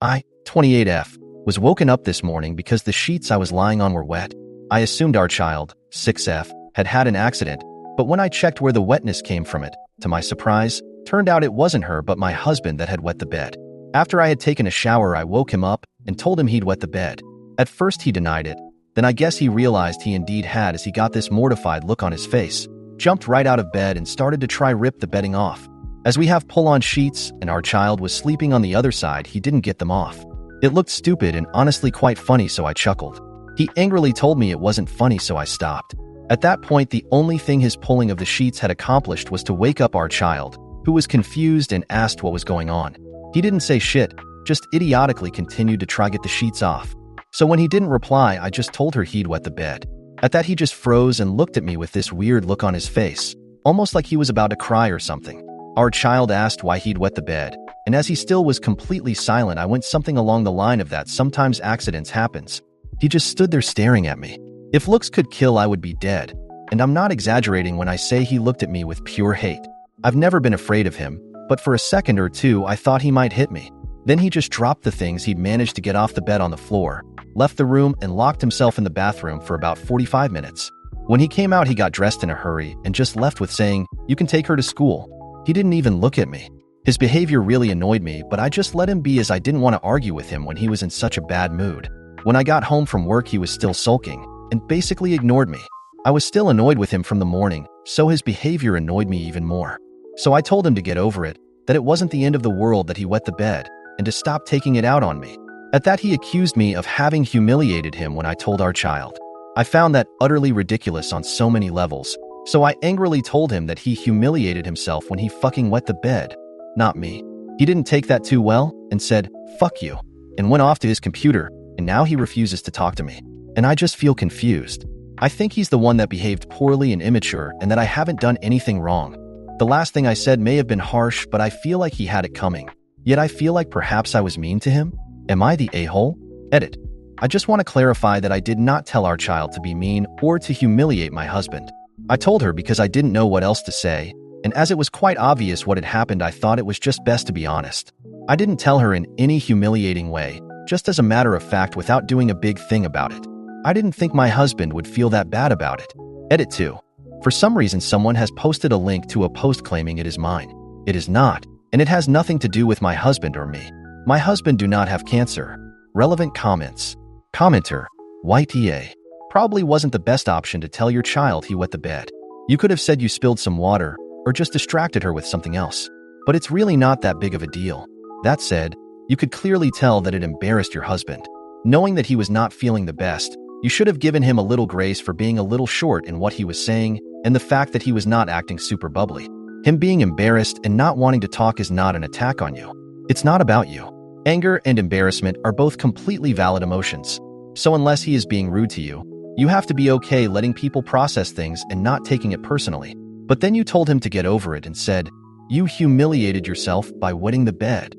I, 28F, was woken up this morning because the sheets I was lying on were wet. I assumed our child, 6F, had had an accident, but when I checked where the wetness came from to my surprise, turned out it wasn't her but my husband that had wet the bed. After I had taken a shower, I woke him up and told him he'd wet the bed. At first he denied it, then I guess he realized he indeed had as he got this mortified look on his face, jumped right out of bed and started to try rip the bedding off. As we have pull-on sheets and our child was sleeping on the other side, he didn't get them off. It looked stupid and honestly quite funny, so I chuckled. He angrily told me it wasn't funny, so I stopped. At that point, the only thing his pulling of the sheets had accomplished was to wake up our child, who was confused and asked what was going on. He didn't say shit, just idiotically continued to try get the sheets off. So when he didn't reply, I just told her he'd wet the bed. At that, he just froze and looked at me with this weird look on his face, almost like he was about to cry or something. Our child asked why he'd wet the bed, and as he still was completely silent, I went something along the line of that sometimes accidents happens. He just stood there staring at me. If looks could kill, I would be dead. And I'm not exaggerating when I say he looked at me with pure hate. I've never been afraid of him, but for a second or two I thought he might hit me. Then he just dropped the things he'd managed to get off the bed on the floor, left the room and locked himself in the bathroom for about 45 minutes. When he came out, he got dressed in a hurry and just left with saying, "You can take her to school." He didn't even look at me. His behavior really annoyed me, but I just let him be as I didn't want to argue with him when he was in such a bad mood. When I got home from work, he was still sulking and basically ignored me. I was still annoyed with him from the morning, so his behavior annoyed me even more. So I told him to get over it, that it wasn't the end of the world that he wet the bed, and to stop taking it out on me. At that, he accused me of having humiliated him when I told our child. I found that utterly ridiculous on so many levels, so I angrily told him that he humiliated himself when he fucking wet the bed, not me. He didn't take that too well and said, "Fuck you," and went off to his computer, and now he refuses to talk to me. And I just feel confused. I think he's the one that behaved poorly and immature and that I haven't done anything wrong. The last thing I said may have been harsh, but I feel like he had it coming. Yet I feel like perhaps I was mean to him? Am I the a-hole? Edit. I just want to clarify that I did not tell our child to be mean or to humiliate my husband. I told her because I didn't know what else to say, and as it was quite obvious what had happened, I thought it was just best to be honest. I didn't tell her in any humiliating way, just as a matter of fact without doing a big thing about it. I didn't think my husband would feel that bad about it. Edit 2. For some reason, someone has posted a link to a post claiming it is mine. It is not, and it has nothing to do with my husband or me. My husband do not have cancer. Relevant comments. Commenter, YTA. Probably wasn't the best option to tell your child he wet the bed. You could have said you spilled some water, or just distracted her with something else. But it's really not that big of a deal. That said, you could clearly tell that it embarrassed your husband. Knowing that he was not feeling the best, you should have given him a little grace for being a little short in what he was saying, and the fact that he was not acting super bubbly. Him being embarrassed and not wanting to talk is not an attack on you. It's not about you. Anger and embarrassment are both completely valid emotions. So unless he is being rude to you, you have to be okay letting people process things and not taking it personally. But then you told him to get over it and said, "You humiliated yourself by wetting the bed."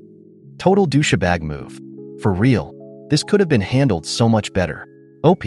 Total douchebag move. For real, this could have been handled so much better. OP,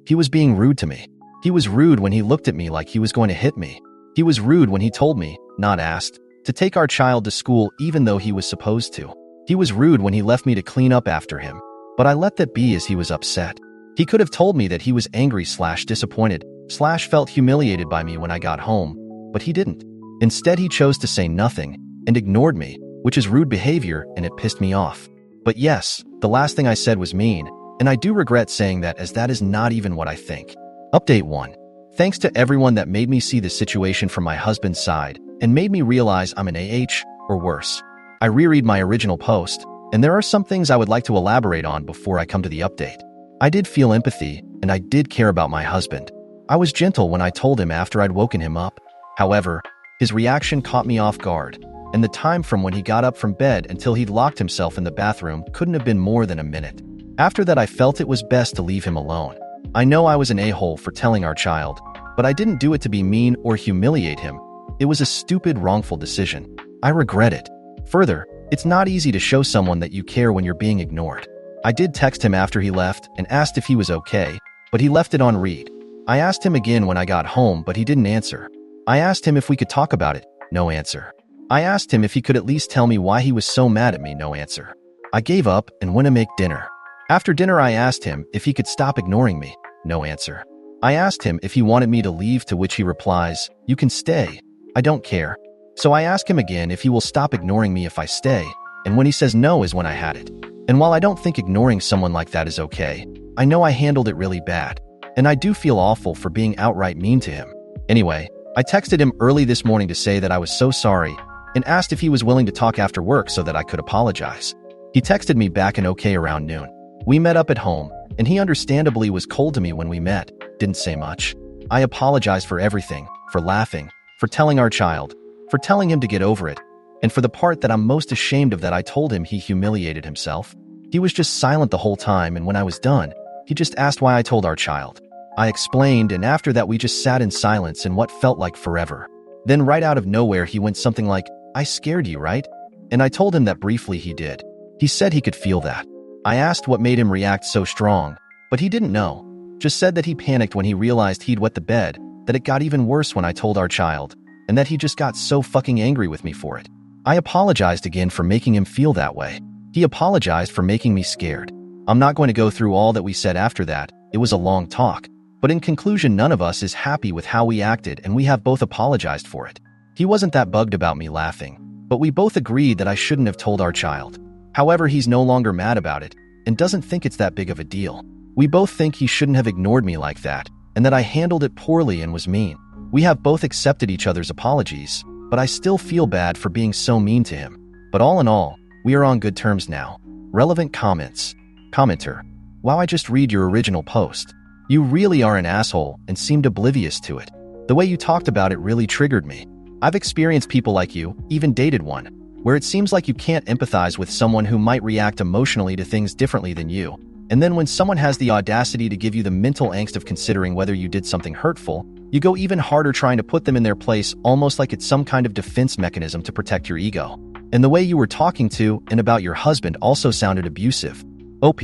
he was being rude to me. He was rude when he looked at me like he was going to hit me. He was rude when he told me, not asked, to take our child to school even though he was supposed to. He was rude when he left me to clean up after him, but I let that be as he was upset. He could have told me that he was angry / disappointed / felt humiliated by me when I got home, but he didn't. Instead, he chose to say nothing and ignored me, which is rude behavior, and it pissed me off. But yes, the last thing I said was mean, and I do regret saying that, as that is not even what I think. Update 1. Thanks to everyone that made me see the situation from my husband's side and made me realize I'm an AH, or worse. I reread my original post, and there are some things I would like to elaborate on before I come to the update. I did feel empathy, and I did care about my husband. I was gentle when I told him after I'd woken him up. However, his reaction caught me off guard, and the time from when he got up from bed until he'd locked himself in the bathroom couldn't have been more than a minute. After that, I felt it was best to leave him alone. I know I was an a-hole for telling our child, but I didn't do it to be mean or humiliate him. It was a stupid, wrongful decision. I regret it. Further, it's not easy to show someone that you care when you're being ignored. I did text him after he left and asked if he was okay, but he left it on read. I asked him again when I got home, but he didn't answer. I asked him if we could talk about it. No answer. I asked him if he could at least tell me why he was so mad at me. No answer. I gave up and went to make dinner. After dinner, I asked him if he could stop ignoring me. No answer. I asked him if he wanted me to leave, to which he replies, "You can stay. I don't care." So I ask him again if he will stop ignoring me if I stay, and when he says no is when I had it. And while I don't think ignoring someone like that is okay, I know I handled it really bad, and I do feel awful for being outright mean to him. Anyway, I texted him early this morning to say that I was so sorry and asked if he was willing to talk after work so that I could apologize. He texted me back an okay around noon. We met up at home, and he understandably was cold to me when we met, didn't say much. I apologized for everything, for laughing, for telling our child, for telling him to get over it, and for the part that I'm most ashamed of, that I told him he humiliated himself. He was just silent the whole time, and when I was done, he just asked why I told our child. I explained, and after that we just sat in silence in what felt like forever. Then right out of nowhere he went something like, "I scared you, right?" And I told him that briefly he did. He said he could feel that. I asked what made him react so strong, but he didn't know. Just said that he panicked when he realized he'd wet the bed, that it got even worse when I told our child, and that he just got so fucking angry with me for it. I apologized again for making him feel that way. He apologized for making me scared. I'm not going to go through all that we said after that. It was a long talk. But in conclusion, none of us is happy with how we acted, and we have both apologized for it. He wasn't that bugged about me laughing, but we both agreed that I shouldn't have told our child. However, he's no longer mad about it and doesn't think it's that big of a deal. We both think he shouldn't have ignored me like that, and that I handled it poorly and was mean. We have both accepted each other's apologies, but I still feel bad for being so mean to him. But all in all, we are on good terms now. Relevant comments. Commenter: wow, I just read your original post. You really are an asshole and seemed oblivious to it. The way you talked about it really triggered me. I've experienced people like you, even dated one, where it seems like you can't empathize with someone who might react emotionally to things differently than you. And then when someone has the audacity to give you the mental angst of considering whether you did something hurtful, you go even harder trying to put them in their place, almost like it's some kind of defense mechanism to protect your ego. And the way you were talking to and about your husband also sounded abusive. OP: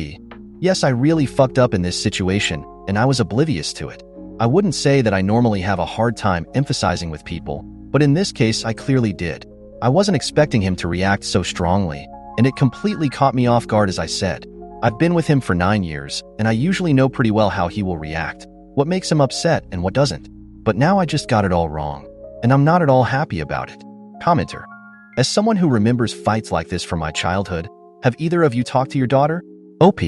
yes, I really fucked up in this situation, and I was oblivious to it. I wouldn't say that I normally have a hard time emphasizing with people, but in this case I clearly did. I wasn't expecting him to react so strongly, and it completely caught me off guard. As I said, I've been with him for 9 years, and I usually know pretty well how he will react, what makes him upset and what doesn't. But now I just got it all wrong, and I'm not at all happy about it. Commenter: as someone who remembers fights like this from my childhood, have either of you talked to your daughter? OP: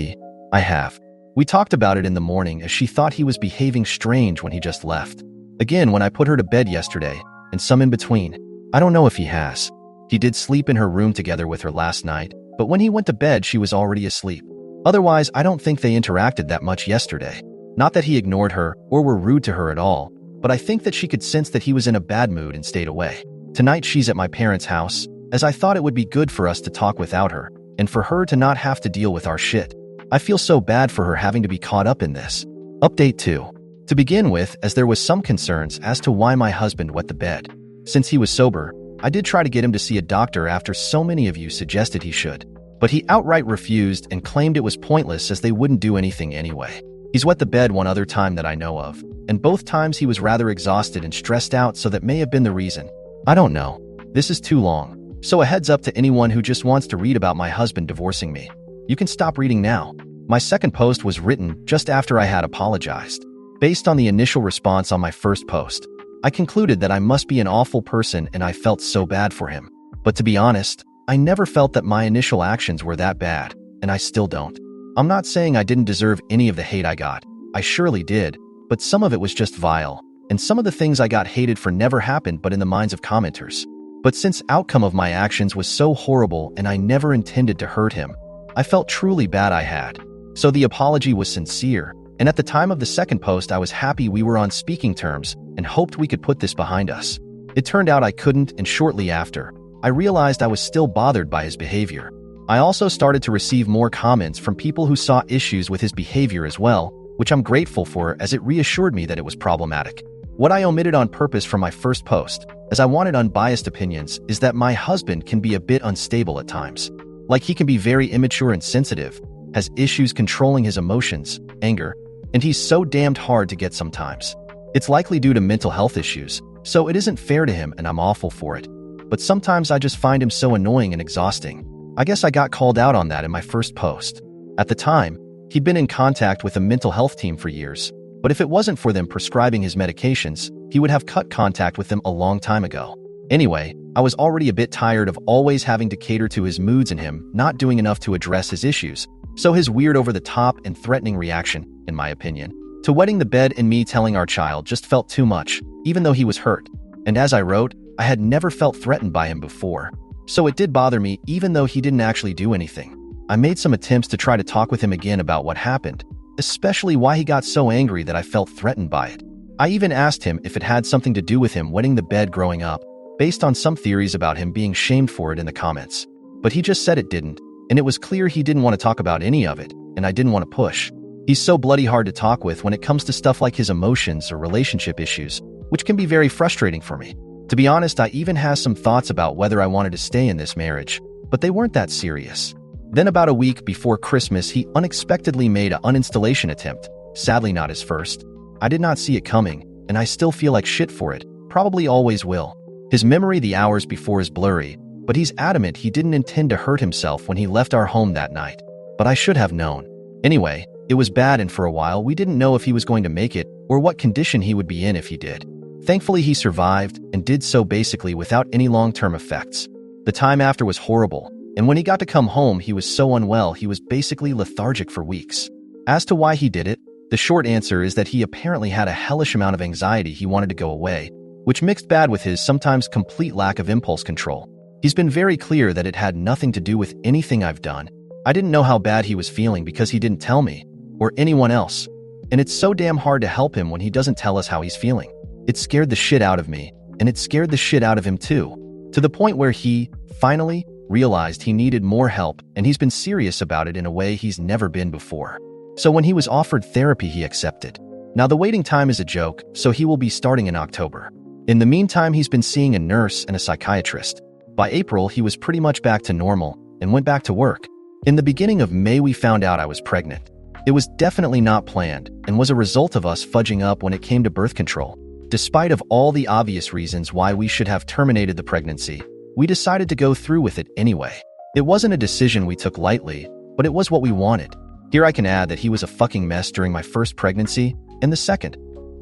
I have. We talked about it in the morning, as she thought he was behaving strange when he just left. Again when I put her to bed yesterday, and some in between. I don't know if he has. He did sleep in her room together with her last night, but when he went to bed she was already asleep. Otherwise, I don't think they interacted that much yesterday. Not that he ignored her or were rude to her at all, but I think that she could sense that he was in a bad mood and stayed away. Tonight she's at my parents' house, as I thought it would be good for us to talk without her, and for her to not have to deal with our shit. I feel so bad for her having to be caught up in this. Update 2. To begin with, as there was some concerns as to why my husband wet the bed. Since he was sober, I did try to get him to see a doctor after so many of you suggested he should. But he outright refused and claimed it was pointless as they wouldn't do anything anyway. He's wet the bed one other time that I know of, and both times he was rather exhausted and stressed out, so that may have been the reason. I don't know. This is too long. So a heads up to anyone who just wants to read about my husband divorcing me. You can stop reading now. My second post was written just after I had apologized. Based on the initial response on my first post, I concluded that I must be an awful person and I felt so bad for him. But to be honest, I never felt that my initial actions were that bad, and I still don't. I'm not saying I didn't deserve any of the hate I got. I surely did, but some of it was just vile, and some of the things I got hated for never happened but in the minds of commenters. But since outcome of my actions was so horrible and I never intended to hurt him, I felt truly bad I had. So the apology was sincere, and at the time of the second post I was happy we were on speaking terms and hoped we could put this behind us. It turned out I couldn't, and shortly after, I realized I was still bothered by his behavior. I also started to receive more comments from people who saw issues with his behavior as well, which I'm grateful for as it reassured me that it was problematic. What I omitted on purpose from my first post, as I wanted unbiased opinions, is that my husband can be a bit unstable at times. Like he can be very immature and sensitive, has issues controlling his emotions, anger, and he's so damned hard to get sometimes. It's likely due to mental health issues, so it isn't fair to him and I'm awful for it. But sometimes I just find him so annoying and exhausting. I guess I got called out on that in my first post. At the time, he'd been in contact with a mental health team for years, but if it wasn't for them prescribing his medications, he would have cut contact with them a long time ago. Anyway, I was already a bit tired of always having to cater to his moods and him not doing enough to address his issues, so his weird over-the-top and threatening reaction, in my opinion, to wetting the bed and me telling our child just felt too much, even though he was hurt. And as I wrote, I had never felt threatened by him before, so it did bother me even though he didn't actually do anything. I made some attempts to try to talk with him again about what happened, especially why he got so angry that I felt threatened by it. I even asked him if it had something to do with him wetting the bed growing up, based on some theories about him being shamed for it in the comments. But he just said it didn't, and it was clear he didn't want to talk about any of it, and I didn't want to push. He's so bloody hard to talk with when it comes to stuff like his emotions or relationship issues, which can be very frustrating for me. To be honest, I even had some thoughts about whether I wanted to stay in this marriage, but they weren't that serious. Then about a week before Christmas, he unexpectedly made an uninstallation attempt, sadly not his first. I did not see it coming, and I still feel like shit for it, probably always will. His memory the hours before is blurry, but he's adamant he didn't intend to hurt himself when he left our home that night. But I should have known. Anyway, it was bad, and for a while we didn't know if he was going to make it or what condition he would be in if he did. Thankfully, he survived and did so basically without any long-term effects. The time after was horrible, and when he got to come home, he was so unwell he was basically lethargic for weeks. As to why he did it, the short answer is that he apparently had a hellish amount of anxiety he wanted to go away, which mixed bad with his sometimes complete lack of impulse control. He's been very clear that it had nothing to do with anything I've done. I didn't know how bad he was feeling because he didn't tell me, or anyone else, and it's so damn hard to help him when he doesn't tell us how he's feeling. It scared the shit out of me, and it scared the shit out of him too, to the point where he, finally, realized he needed more help, and he's been serious about it in a way he's never been before. So when he was offered therapy, he accepted. Now the waiting time is a joke, so he will be starting in October. In the meantime, he's been seeing a nurse and a psychiatrist. By April, he was pretty much back to normal and went back to work. In the beginning of May, we found out I was pregnant. It was definitely not planned and was a result of us fudging up when it came to birth control. Despite of all the obvious reasons why we should have terminated the pregnancy, we decided to go through with it anyway. It wasn't a decision we took lightly, but it was what we wanted. Here I can add that he was a fucking mess during my first pregnancy and the second.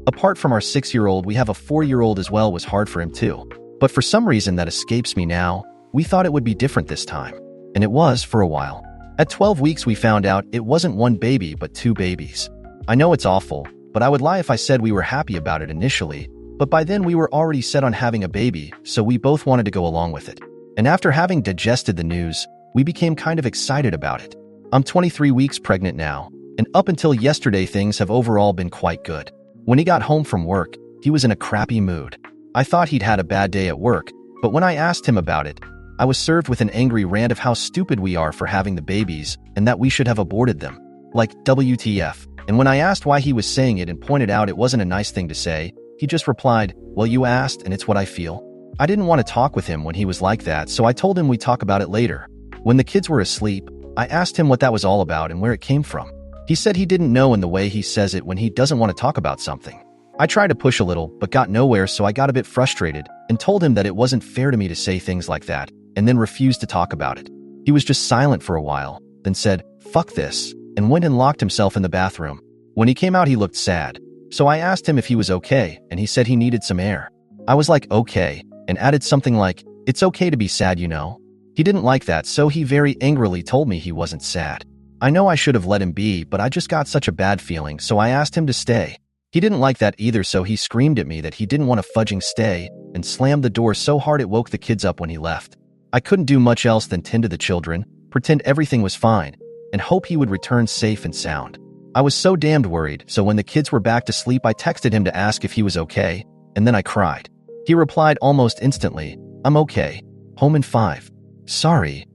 Apart from our 6-year-old, we have a 4-year-old as well. Was hard for him too. But for some reason that escapes me now, we thought it would be different this time. And it was for a while. At 12 weeks, we found out it wasn't one baby, but 2 babies. I know it's awful, but I would lie if I said we were happy about it initially, but by then we were already set on having a baby, so we both wanted to go along with it. And after having digested the news, we became kind of excited about it. I'm 23 weeks pregnant now, and up until yesterday things have overall been quite good. When he got home from work, he was in a crappy mood. I thought he'd had a bad day at work, but when I asked him about it, I was served with an angry rant of how stupid we are for having the babies and that we should have aborted them. Like, WTF. And when I asked why he was saying it and pointed out it wasn't a nice thing to say, he just replied, "Well, you asked and it's what I feel." I didn't want to talk with him when he was like that, so I told him we'd talk about it later. When the kids were asleep, I asked him what that was all about and where it came from. He said he didn't know in the way he says it when he doesn't want to talk about something. I tried to push a little, but got nowhere, so I got a bit frustrated and told him that it wasn't fair to me to say things like that, and then refused to talk about it. He was just silent for a while, then said, "Fuck this," and went and locked himself in the bathroom. When he came out, he looked sad. So I asked him if he was okay, and he said he needed some air. I was like, okay, and added something like, "It's okay to be sad, you know." He didn't like that, so he very angrily told me he wasn't sad. I know I should have let him be, but I just got such a bad feeling, so I asked him to stay. He didn't like that either, so he screamed at me that he didn't want to fudging stay and slammed the door so hard it woke the kids up when he left. I couldn't do much else than tend to the children, pretend everything was fine, and hope he would return safe and sound. I was so damned worried, so when the kids were back to sleep, I texted him to ask if he was okay, and then I cried. He replied almost instantly, "I'm okay. Home in 5. Sorry.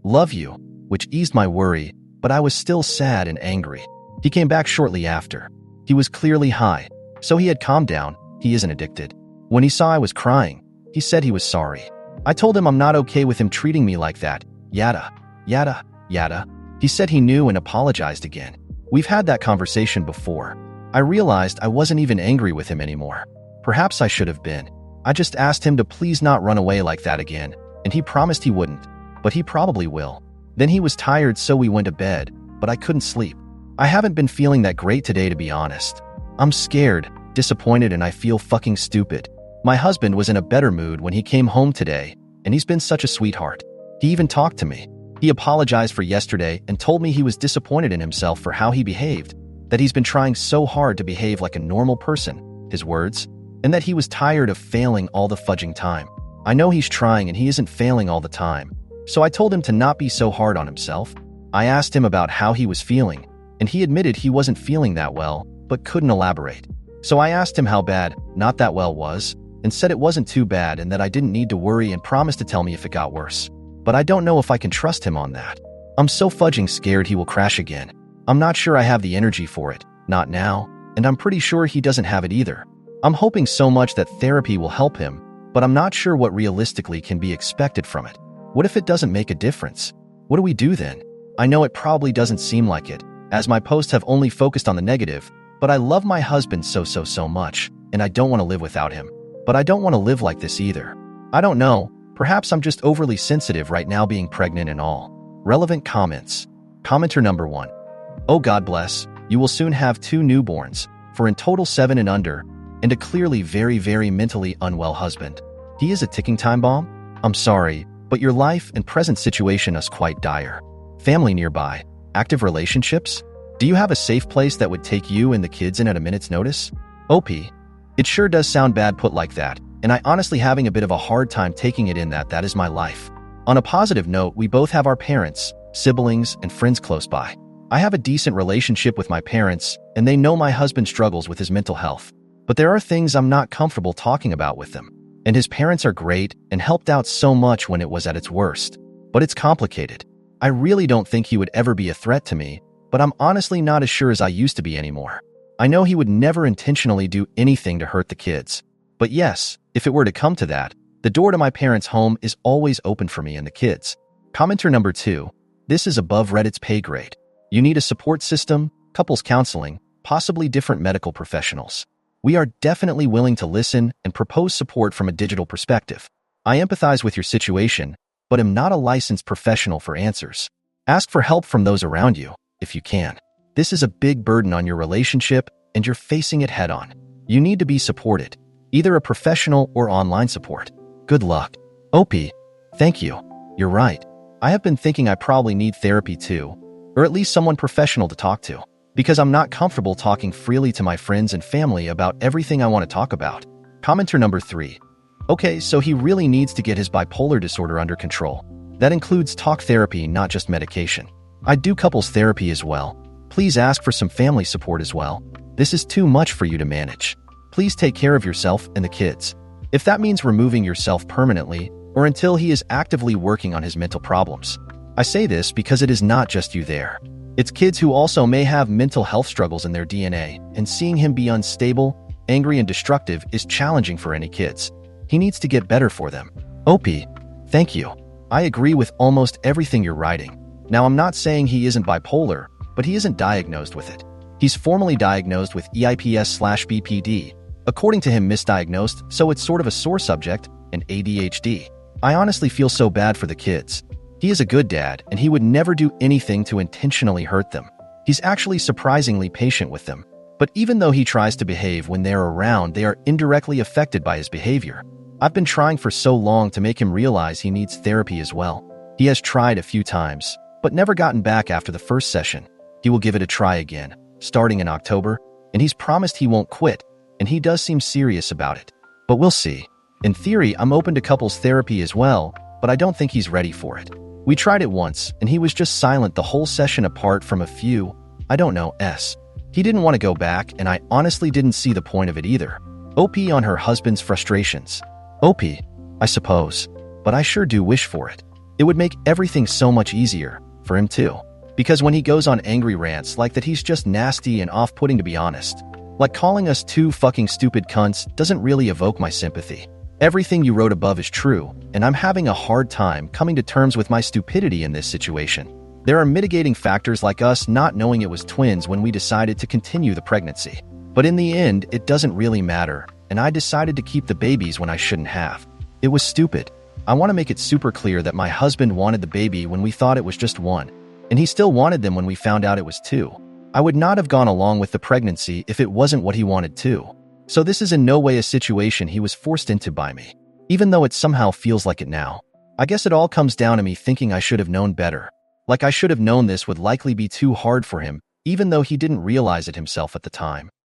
Love you," which eased my worry, but I was still sad and angry. He came back shortly after. He was clearly high, so he had calmed down. He isn't addicted. When he saw I was crying, he said he was sorry. I told him I'm not okay with him treating me like that. Yada, yada, yada. He said he knew and apologized again. We've had that conversation before. I realized I wasn't even angry with him anymore. Perhaps I should have been. I just asked him to please not run away like that again, and he promised he wouldn't, but he probably will. Then he was tired, so we went to bed, but I couldn't sleep. I haven't been feeling that great today, to be honest. I'm scared, disappointed, and I feel fucking stupid. My husband was in a better mood when he came home today, and he's been such a sweetheart. He even talked to me. He apologized for yesterday and told me he was disappointed in himself for how he behaved, that he's been trying so hard to behave like a normal person, his words, and that he was tired of failing all the fudging time. I know he's trying and he isn't failing all the time, so I told him to not be so hard on himself. I asked him about how he was feeling, and he admitted he wasn't feeling that well, but couldn't elaborate. So I asked him how bad not that well was, and said it wasn't too bad and that I didn't need to worry, and promised to tell me if it got worse. But I don't know if I can trust him on that. I'm so fudging scared he will crash again. I'm not sure I have the energy for it, not now, and I'm pretty sure he doesn't have it either. I'm hoping so much that therapy will help him, but I'm not sure what realistically can be expected from it. What if it doesn't make a difference? What do we do then? I know it probably doesn't seem like it, as my posts have only focused on the negative, but I love my husband so much, and I don't want to live without him. But I don't want to live like this either. I don't know, perhaps I'm just overly sensitive right now, being pregnant and all. Relevant comments. Commenter number 1. Oh, God bless, you will soon have 2 newborns, for in total 7 and under, and a clearly very mentally unwell husband. He is a ticking time bomb? I'm sorry, but your life and present situation is quite dire. Family nearby? Active relationships? Do you have a safe place that would take you and the kids in at a minute's notice? OP. It sure does sound bad put like that, and I honestly having a bit of a hard time taking it in that is my life. On a positive note, we both have our parents, siblings, and friends close by. I have a decent relationship with my parents, and they know my husband struggles with his mental health. But there are things I'm not comfortable talking about with them. And his parents are great and helped out so much when it was at its worst. But it's complicated. I really don't think he would ever be a threat to me, but I'm honestly not as sure as I used to be anymore. I know he would never intentionally do anything to hurt the kids. But yes, if it were to come to that, the door to my parents' home is always open for me and the kids. Commenter number 2. This is above Reddit's pay grade. You need a support system, couples counseling, possibly different medical professionals. We are definitely willing to listen and propose support from a digital perspective. I empathize with your situation, but am not a licensed professional for answers. Ask for help from those around you, if you can. This is a big burden on your relationship, and you're facing it head on. You need to be supported, either a professional or online support. Good luck. OP. Thank you. You're right. I have been thinking I probably need therapy too, or at least someone professional to talk to, because I'm not comfortable talking freely to my friends and family about everything I want to talk about. Commenter number 3. Okay, so he really needs to get his bipolar disorder under control. That includes talk therapy, not just medication. I do couples therapy as well. Please ask for some family support as well. This is too much for you to manage. Please take care of yourself and the kids. If that means removing yourself permanently, or until he is actively working on his mental problems. I say this because it is not just you there. It's kids who also may have mental health struggles in their DNA, and seeing him be unstable, angry, and destructive is challenging for any kids. He needs to get better for them. OP. Thank you. I agree with almost everything you're writing. Now, I'm not saying he isn't bipolar, but he isn't diagnosed with it. He's formally diagnosed with EIPS/BPD, according to him misdiagnosed, so it's sort of a sore subject, and ADHD. I honestly feel so bad for the kids. He is a good dad, and he would never do anything to intentionally hurt them. He's actually surprisingly patient with them. But even though he tries to behave when they're around, they are indirectly affected by his behavior. I've been trying for so long to make him realize he needs therapy as well. He has tried a few times, but never gotten back after the first session. He will give it a try again, starting in October, and he's promised he won't quit, and he does seem serious about it. But we'll see. In theory, I'm open to couples therapy as well, but I don't think he's ready for it. We tried it once, and he was just silent the whole session apart from a few, I don't know, He didn't want to go back, and I honestly didn't see the point of it either. OP on her husband's frustrations. OP, I suppose, but I sure do wish for it. It would make everything so much easier, for him too. Because when he goes on angry rants like that, he's just nasty and off-putting, to be honest. Like calling us 2 fucking stupid cunts doesn't really evoke my sympathy. Everything you wrote above is true, and I'm having a hard time coming to terms with my stupidity in this situation. There are mitigating factors like us not knowing it was twins when we decided to continue the pregnancy. But in the end, it doesn't really matter, and I decided to keep the babies when I shouldn't have. It was stupid. I want to make it super clear that my husband wanted the baby when we thought it was just one, and he still wanted them when we found out it was two. I would not have gone along with the pregnancy if it wasn't what he wanted too. So this is in no way a situation he was forced into by me, even though it somehow feels like it now. I guess it all comes down to me thinking I should have known better. Like I should have known this would likely be too hard for him, even though he didn't realize it himself at the time.